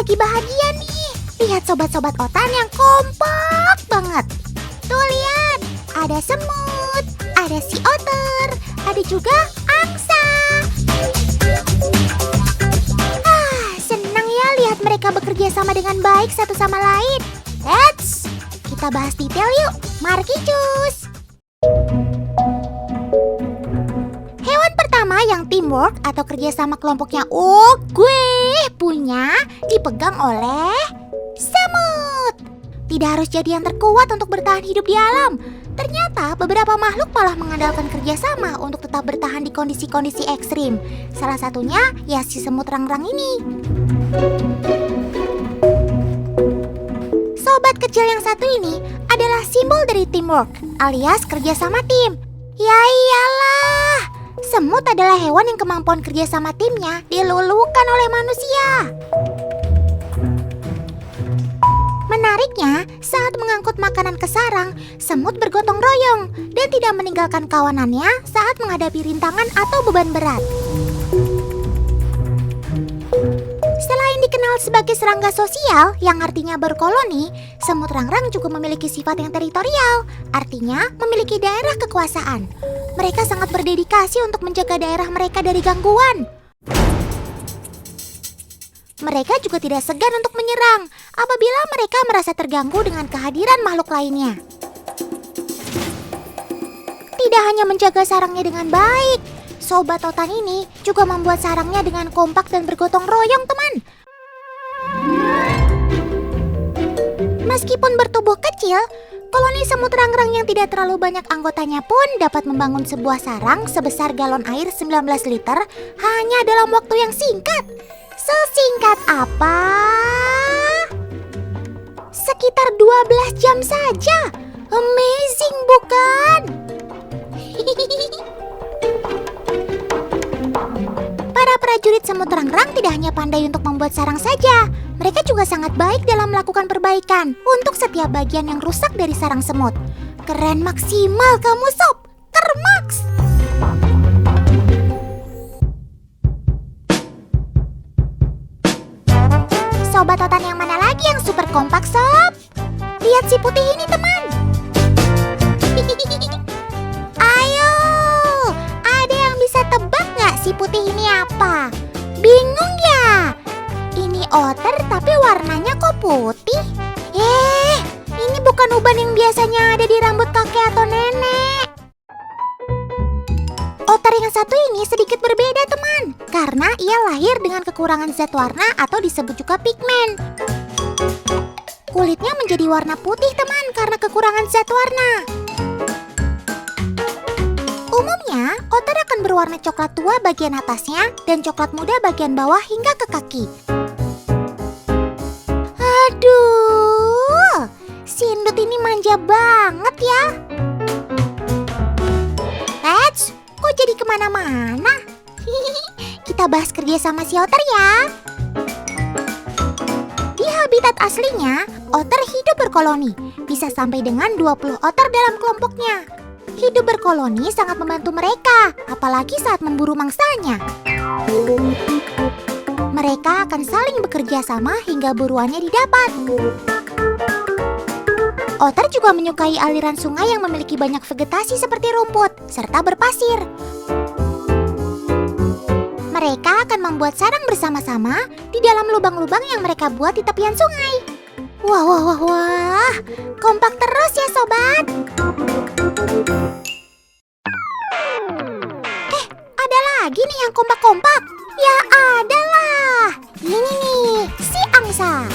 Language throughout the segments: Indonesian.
lagi bahagia nih. Lihat sobat-sobat Otan yang kompak banget. Tuh lihat, ada semut, ada si otter, ada juga angsa. Senang ya lihat mereka bekerja sama dengan baik satu sama lain. Let's kita bahas detail yuk. Mari cus. Hewan pertama yang teamwork atau kerjasama kelompoknya gue punya dipegang oleh semut. Tidak harus jadi yang terkuat untuk bertahan hidup di alam. Ternyata beberapa makhluk malah mengandalkan kerjasama untuk tetap bertahan di kondisi-kondisi ekstrim. Salah satunya ya si semut rangrang ini. Sobat kecil yang satu ini adalah simbol dari teamwork alias kerjasama tim. Ya iyalah, semut adalah hewan yang kemampuan kerjasama timnya dilulukan oleh manusia. Menariknya, saat mengangkut makanan ke sarang, semut bergotong royong dan tidak meninggalkan kawanannya saat menghadapi rintangan atau beban berat. Selain dikenal sebagai serangga sosial yang artinya berkoloni, semut rangrang juga memiliki sifat yang teritorial, artinya memiliki daerah kekuasaan. Mereka sangat berdedikasi untuk menjaga daerah mereka dari gangguan. Mereka juga tidak segan untuk menyerang apabila mereka merasa terganggu dengan kehadiran makhluk lainnya. Tidak hanya menjaga sarangnya dengan baik, Sobat Otan ini juga membuat sarangnya dengan kompak dan bergotong royong, teman. Meskipun bertubuh kecil, koloni semut rangrang yang tidak terlalu banyak anggotanya pun dapat membangun sebuah sarang sebesar galon air 19 liter hanya dalam waktu yang singkat. Sesingkat apa? Sekitar 12 jam saja. Amazing bukan? Para prajurit semut rangrang tidak hanya pandai untuk membuat sarang saja. Mereka juga sangat baik dalam melakukan perbaikan untuk setiap bagian yang rusak dari sarang semut. Keren maksimal kamu sob, termaks! Sobat Otan yang mana lagi yang super kompak sob? Lihat si putih ini teman. Ayo, ada yang bisa tebak gak si putih ini apa? Bingung ya? Ini otter tapi warnanya kok putih? Ini bukan uban yang biasanya ada di rambut kakek atau nenek. Otter yang satu ini sedikit berbeda teman, karena ia lahir dengan kekurangan zat warna atau disebut juga pigmen. Kulitnya menjadi warna putih teman karena kekurangan zat warna. Umumnya, otter akan berwarna coklat tua bagian atasnya dan coklat muda bagian bawah hingga ke kaki. Aduh, si endut ini manja banget ya. Kok jadi kemana-mana? Kita bahas kerja sama si otter ya. Di habitat aslinya, otter hidup berkoloni. Bisa sampai dengan 20 otter dalam kelompoknya. Hidup berkoloni sangat membantu mereka, apalagi saat memburu mangsanya. Mereka akan saling bekerja sama hingga buruannya didapat. Otter juga menyukai aliran sungai yang memiliki banyak vegetasi seperti rumput, serta berpasir. Mereka akan membuat sarang bersama-sama di dalam lubang-lubang yang mereka buat di tepian sungai. Wah, kompak terus ya sobat. Ada lagi nih yang kompak-kompak. Ya adalah, ini nih, si angsa.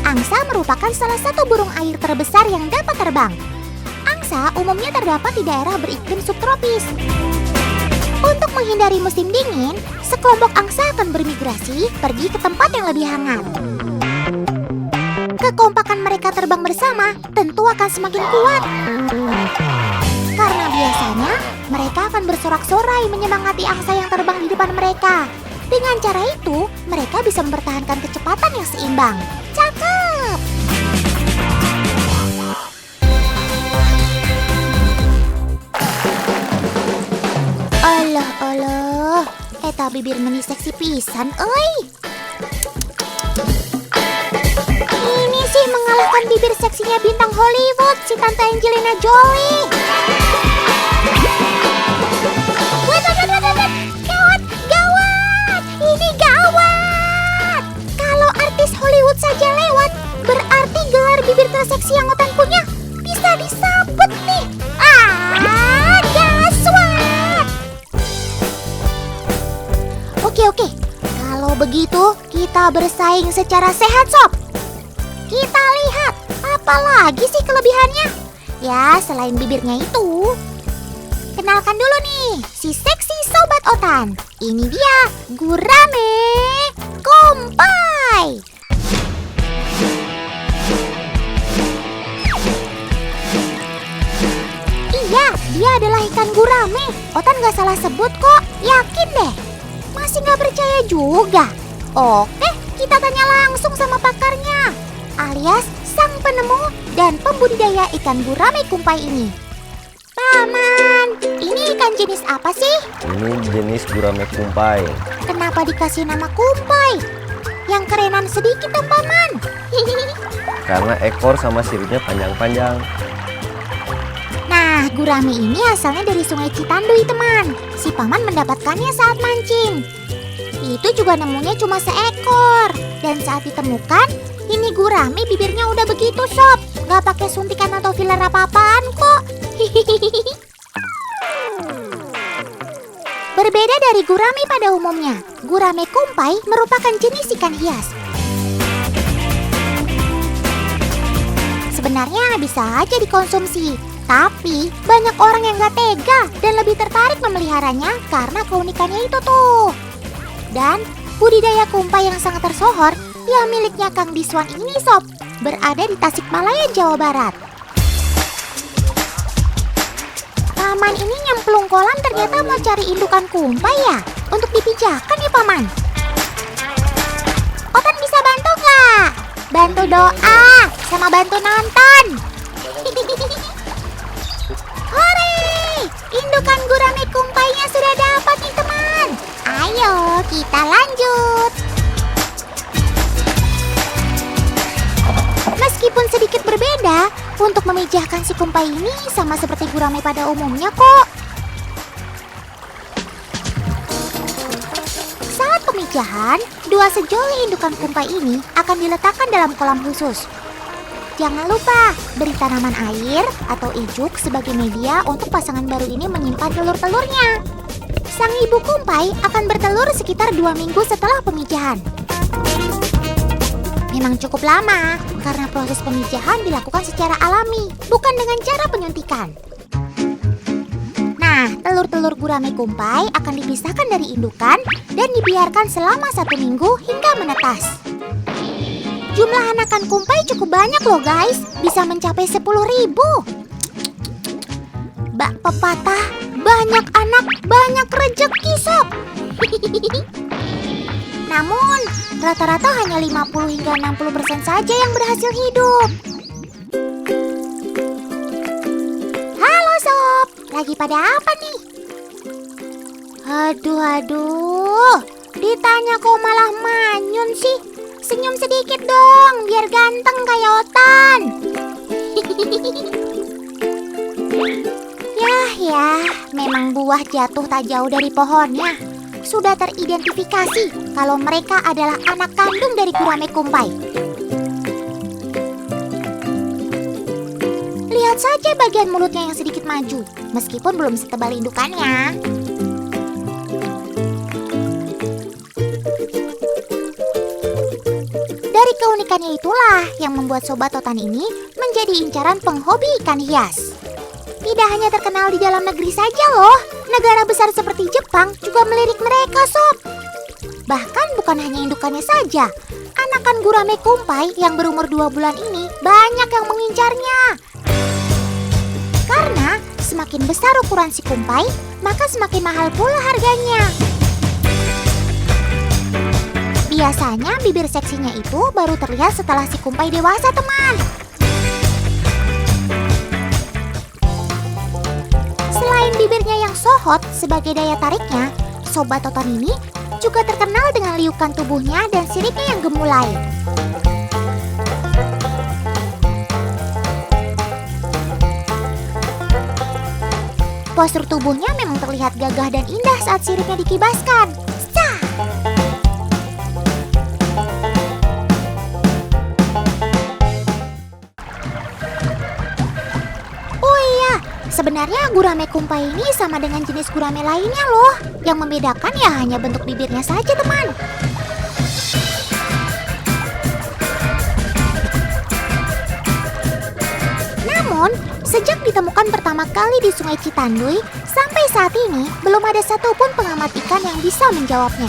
Angsa merupakan salah satu burung air terbesar yang dapat terbang. Angsa umumnya terdapat di daerah beriklim subtropis. Untuk menghindari musim dingin, sekelompok angsa akan bermigrasi pergi ke tempat yang lebih hangat. Kekompakan mereka terbang bersama tentu akan semakin kuat. Karena biasanya mereka akan bersorak-sorai menyemangati angsa yang terbang di depan mereka. Dengan cara itu, mereka bisa mempertahankan kecepatan yang seimbang. Cakep! Alah, eta bibir meni seksi pisan, euy. bibir seksinya bintang Hollywood, si Tante Angelina Jolie. Wait. Gawat! Ini gawat! Kalau artis Hollywood saja lewat, berarti gelar bibir terseksi yang Otan punya bisa disambut nih. Gaswat! Oke. Kalau begitu, kita bersaing secara sehat, Sob. Kita lihat, apa lagi sih kelebihannya? Ya, selain bibirnya itu. Kenalkan dulu nih, si seksi Sobat Otan. Ini dia, Gurame Kumpai. Iya, dia adalah ikan gurame. Otan gak salah sebut kok, yakin deh. Masih gak percaya juga? Oke, kita tanya langsung sama pakarnya, alias sang penemu dan pembudidaya ikan gurame kumpai ini. Paman, ini ikan jenis apa sih? Ini jenis gurame kumpai. Kenapa dikasih nama kumpai? Yang kerenan sedikit dong, Paman. Karena ekor sama siripnya panjang-panjang. Nah, gurame ini asalnya dari Sungai Citandui, teman. Si Paman mendapatkannya saat mancing. Itu juga nemunya cuma seekor. Dan saat ditemukan, ini gurame bibirnya udah begitu, Sob. Gak pakai suntikan atau filler apa-apaan kok. Berbeda dari gurame pada umumnya, gurame kumpai merupakan jenis ikan hias. Sebenarnya bisa aja dikonsumsi, tapi banyak orang yang gak tega dan lebih tertarik memeliharanya karena keunikannya itu tuh. Dan budidaya kumpai yang sangat tersohor yang miliknya Kang Diswan ini, Sob, berada di Tasikmalaya, Jawa Barat. Paman ini nyemplung kolam ternyata mau cari indukan kumpai ya? Untuk dipijakan ya, Paman? Otan bisa bantu nggak? Bantu doa sama bantu nonton. Hore! Indukan gurame kumpainya sudah dapat nih, teman. Ayo kita lanjut. Meskipun sedikit berbeda, untuk memijahkan si kumpai ini sama seperti gurame pada umumnya kok. Saat pemijahan, dua sejoli indukan kumpai ini akan diletakkan dalam kolam khusus. Jangan lupa beri tanaman air atau ijuk sebagai media untuk pasangan baru ini menyimpan telur-telurnya. Sang ibu kumpai akan bertelur sekitar 2 minggu setelah pemijahan. Memang cukup lama, karena proses pemijahan dilakukan secara alami, bukan dengan cara penyuntikan. Nah, telur-telur gurame kumpai akan dipisahkan dari indukan dan dibiarkan selama 1 minggu hingga menetas. Jumlah anakan kumpai cukup banyak loh guys, bisa mencapai 10.000. Bak pepatah, banyak anak, banyak rejeki, Sob. Namun, rata-rata hanya 50 hingga 60% saja yang berhasil hidup. Halo Sob, lagi pada apa nih? Aduh, ditanya kok malah manyun sih. Senyum sedikit dong, biar ganteng kayak Otan. Ya, memang buah jatuh tak jauh dari pohonnya. Sudah teridentifikasi kalau mereka adalah anak kandung dari gurame kumpai. Lihat saja bagian mulutnya yang sedikit maju, meskipun belum setebal indukannya. Dari keunikannya itulah yang membuat Sobat Otan ini menjadi incaran penghobi ikan hias. Tidak hanya terkenal di dalam negeri saja loh, negara besar seperti Jepang juga melirik mereka, Sob. Bahkan bukan hanya indukannya saja, anakan gurame kumpai yang berumur 2 bulan ini banyak yang mengincarnya. Karena semakin besar ukuran si kumpai, maka semakin mahal pula harganya. Biasanya bibir seksinya itu baru terlihat setelah si kumpai dewasa, teman. Selain bibirnya yang sohot sebagai daya tariknya, Sobat Otan ini juga terkenal dengan liukan tubuhnya dan siripnya yang gemulai. Postur tubuhnya memang terlihat gagah dan indah saat siripnya dikibaskan. Sah! Oh iya, sebenarnya gurame kumpai ini sama dengan jenis gurame lainnya loh. Yang membedakan ya hanya bentuk bibirnya saja, teman. Namun, sejak ditemukan pertama kali di Sungai Citanduy, sampai saat ini belum ada satupun pengamat ikan yang bisa menjawabnya.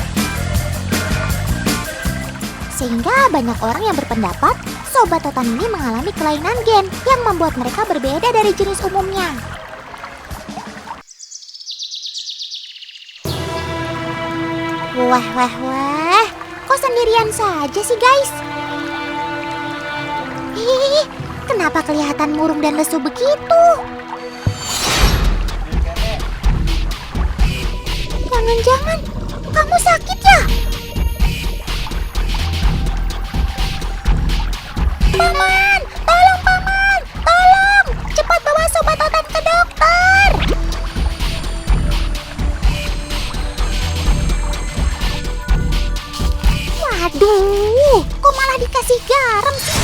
Sehingga banyak orang yang berpendapat sobat totan ini mengalami kelainan gen yang membuat mereka berbeda dari jenis umumnya. Wah, kok sendirian saja sih guys? Hihihi, kenapa kelihatan murung dan lesu begitu? Jangan-jangan kamu sakit ya? Paman, tolong paman, tolong! Cepat bawa sobat totan ke dokter! Waduh, kok malah dikasih garam sih?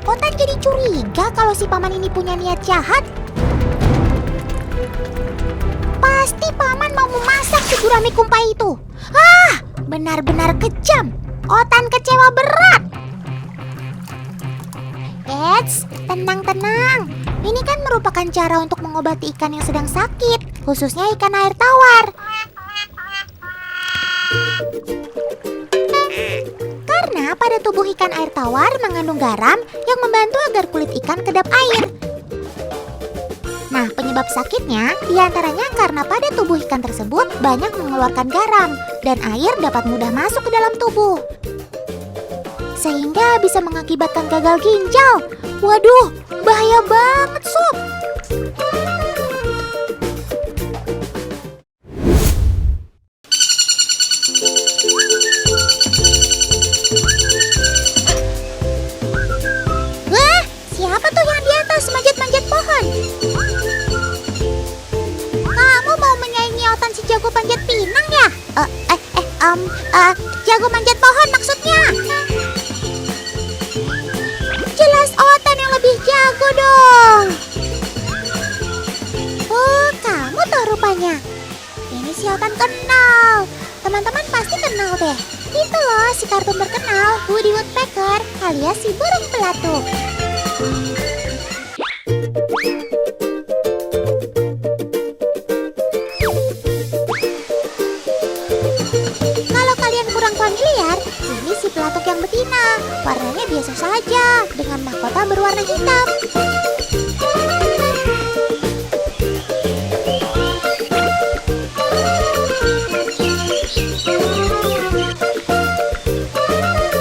Totan jadi curiga kalau si paman ini punya niat jahat. Pasti paman mau memasak si gurame kumpai itu. Benar-benar kejam. Otan kecewa berat. Eits, tenang-tenang. Ini kan merupakan cara untuk mengobati ikan yang sedang sakit, khususnya ikan air tawar. Karena pada tubuh ikan air tawar mengandung garam yang membantu agar kulit ikan kedap air. Nah, penyebab sakitnya diantaranya karena pada tubuh ikan tersebut banyak mengeluarkan garam dan air dapat mudah masuk ke dalam tubuh. Sehingga bisa mengakibatkan gagal ginjal. Waduh, bahaya banget, Sob. Wah, siapa tuh yang di atas manjat-manjat pohon? Kamu mau menyaingi Otan si jago panjat pinang ya? Jago manjat pohon maksudnya. Jelas Otan yang lebih jago dong. Oh, kamu tuh rupanya. Ini si Otan kenal. Teman-teman pasti kenal deh. Itu loh si kartun terkenal Woody Woodpecker alias si burung pelatuk. Kalau kalian kurang familiar, ini si pelatuk yang betina. Warnanya biasa saja dengan mahkota berwarna hitam.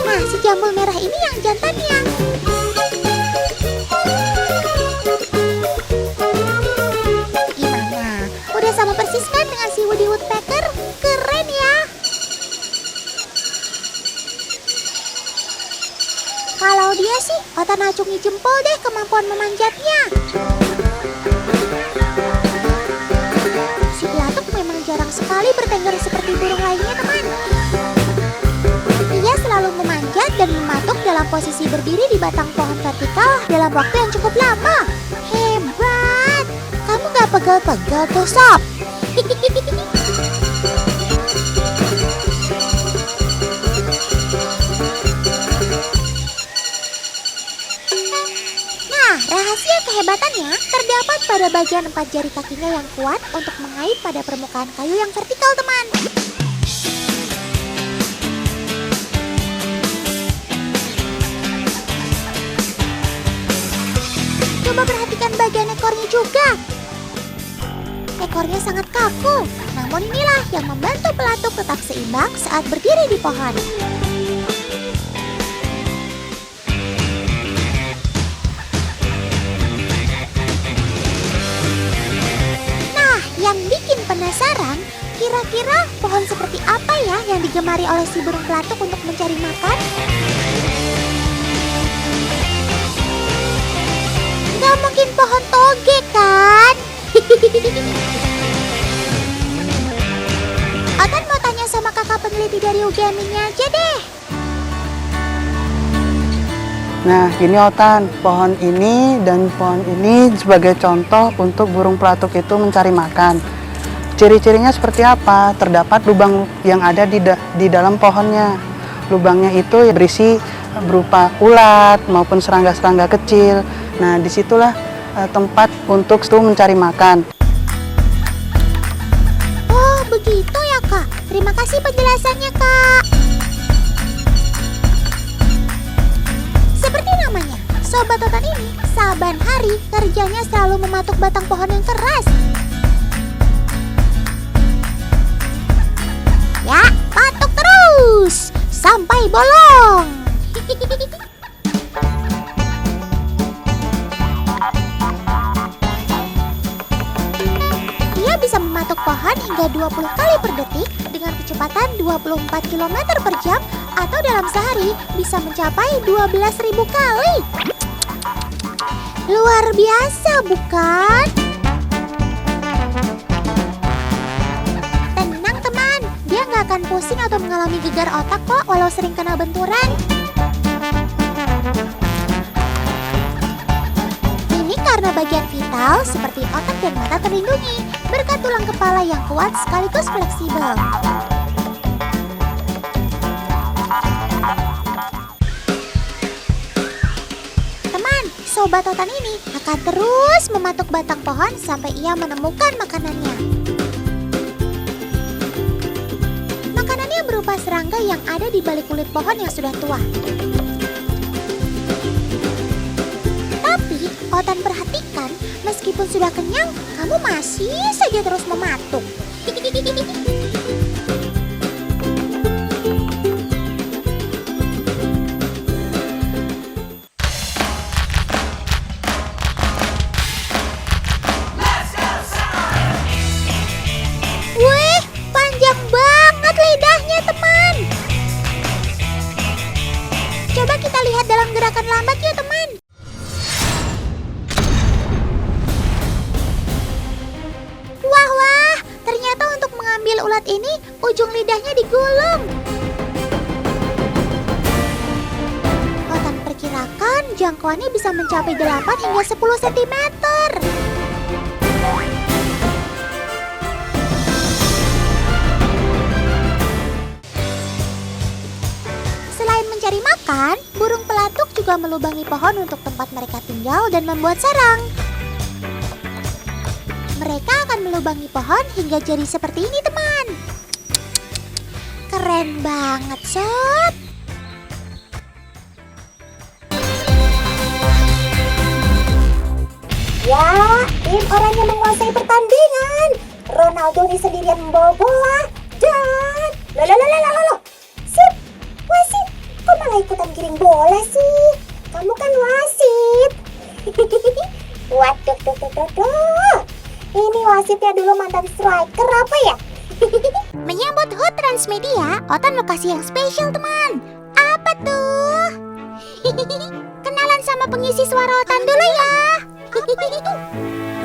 Nah, si jambul merah ini yang jantannya. Gimana? Udah sama persis kan dengan si Woody Woodpecker? Keren ya. Kalau dia sih, Otan acungi jempol deh kemampuan memanjatnya. Si pelatuk memang jarang sekali bertengger seperti burung lainnya, teman. Dia selalu memanjat dan mematuk dalam posisi berdiri di batang pohon vertikal dalam waktu yang cukup lama. Hebat! Kamu gak pegel-pegel tuh, Sob? Nah, rahasia kehebatannya terdapat pada bagian 4 jari kakinya yang kuat untuk mengait pada permukaan kayu yang vertikal, teman. Coba perhatikan bagian ekornya juga. Ekornya sangat kaku, namun inilah yang membantu pelatuk tetap seimbang saat berdiri di pohon. Nah, yang bikin penasaran, kira-kira pohon seperti apa ya yang digemari oleh si burung pelatuk untuk mencari makan? Gak mungkin pohon toge Otan mau tanya sama kakak peneliti dari UGM-nya aja deh. Nah, gini Otan, pohon ini dan pohon ini sebagai contoh untuk burung pelatuk itu mencari makan. Ciri-cirinya seperti apa? Terdapat lubang yang ada di dalam pohonnya. Lubangnya itu berisi berupa ulat maupun serangga-serangga kecil. Nah, disitulah tempat untuk itu mencari makan. Oh, begitu ya Kak. Terima kasih penjelasannya Kak. Seperti namanya, Sobat Otan ini saban hari kerjanya selalu mematuk batang pohon yang keras. Ya, patuk terus sampai bolong. Ia bisa mematuk pohon hingga 20 kali per detik dengan kecepatan 24 km per jam atau dalam sehari bisa mencapai 12.000 kali. Luar biasa bukan? Tenang teman, dia nggak akan pusing atau mengalami gegar otak kok walau sering kena benturan. Ini karena bagian vital seperti otak dan mata terlindungi berkat tulang kepala yang kuat sekaligus fleksibel. Teman, Sobat Otan ini akan terus mematuk batang pohon sampai ia menemukan makanannya. Makanannya berupa serangga yang ada di balik kulit pohon yang sudah tua. Tapi, Otan perhatikan, meskipun sudah kenyang, kamu masih saja terus mematuk. Wih, panjang banget lidahnya, teman. Coba kita lihat dalam gerakan lambat ya, teman. Wah, ternyata untuk mengambil ulat ini, ujung lidahnya digulung. Otan perkirakan jangkauannya bisa mencapai 8 hingga 10 cm. Selain mencari makan, burung pelatuk juga melubangi pohon untuk tempat mereka tinggal dan membuat sarang. Mereka akan melubangi pohon hingga jadi seperti ini, teman. Keren banget, Sob. Ya, tim orangnya menguasai pertandingan. Ronaldo ini sendirian membawa bola dan lo. Sip, wasit, kok malah ikutan giring bola sih? Kamu kan wasit. Waduh, tuh. Ini wasitnya dulu mantan striker apa ya? Menyambut HUT Transmedia, Otan lokasi yang spesial, teman. Apa tuh? Kenalan sama pengisi suara Otan dulu ya. Apa itu?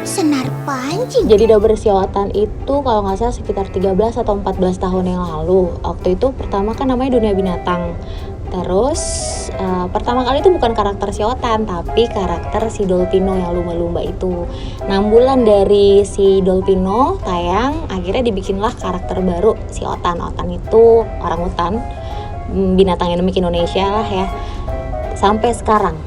Senar pancing. Jadi Daber si Otan itu kalau nggak salah sekitar 13 atau 14 tahun yang lalu. Waktu itu pertama kan namanya Dunia Binatang. Terus pertama kali itu bukan karakter si Otan, tapi karakter si Dolpino yang lumba-lumba itu. 6 bulan dari si Dolpino tayang, akhirnya dibikinlah karakter baru si Otan. Otan itu orangutan, binatang endemik Indonesia lah ya. Sampai sekarang